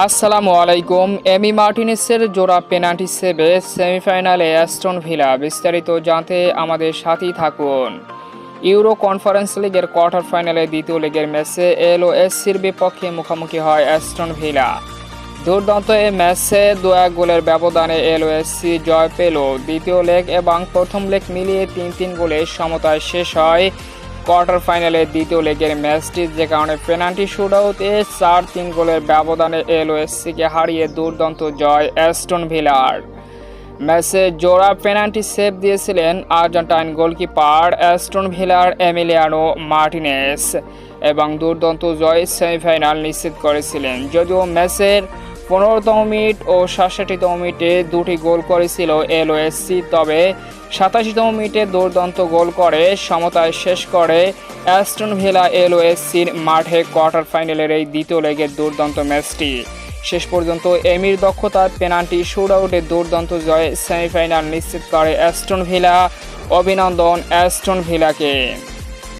আসসালামু আলাইকুম। এমি মার্টিনেসের জোড়া পেনাল্টি সেভে সেমিফাইনালে অ্যাস্টন ভিলা। বিস্তারিত জানতে আমাদের সাথেই থাকুন। ইউরো কনফারেন্স লিগের কোয়ার্টার ফাইনালে দ্বিতীয় লেগের ম্যাচে এলওএসসির বিপক্ষে মুখোমুখি হয় অ্যাস্টন ভিলা। দুর্দান্ত এই ম্যাচে 2-1 গোলের ব্যবধানে এলওএসসি জয় পেল। দ্বিতীয় লেগ এবং প্রথম লেগ মিলিয়ে 3-3 গোলের সমতায় শেষ হয় কোয়ার্টার ফাইনালের দ্বিতীয় লেগের ম্যাচটি, যে কারণে পেনাল্টি শুটআউটে 4-3 গোলের ব্যবধানে এলওএসসিকে হারিয়ে দুর্দান্ত জয় অ্যাস্টন ভিলার। ম্যাচে জোড়া পেনাল্টি সেভ দিয়েছিলেন আর্জেন্টাইন গোলকিপার অ্যাস্টন ভিলার এমিলিয়ানো মার্টিনেস এবং দুর্দান্ত জয় সেমিফাইনাল নিশ্চিত করেছিলেন। যদিও ম্যাচের 15তম মিনিট ও 67তম মিনিটে দুটি গোল করেছিল এলওএসসি, তবে 87তম মিনিটে দুর্দান্ত গোল করে সমতায় শেষ করে অ্যাস্টন ভিলা এলওএসসির মাঠে কোয়ার্টার ফাইনালের এই দ্বিতীয় লেগের দুর্দান্ত ম্যাচটি। শেষ পর্যন্ত এমির দক্ষতার পেনাল্টি শুটআউটে দুর্দান্ত জয়ে সেমিফাইনাল নিশ্চিত করে অ্যাস্টন ভিলা। অভিনন্দন অ্যাস্টন ভিলাকে।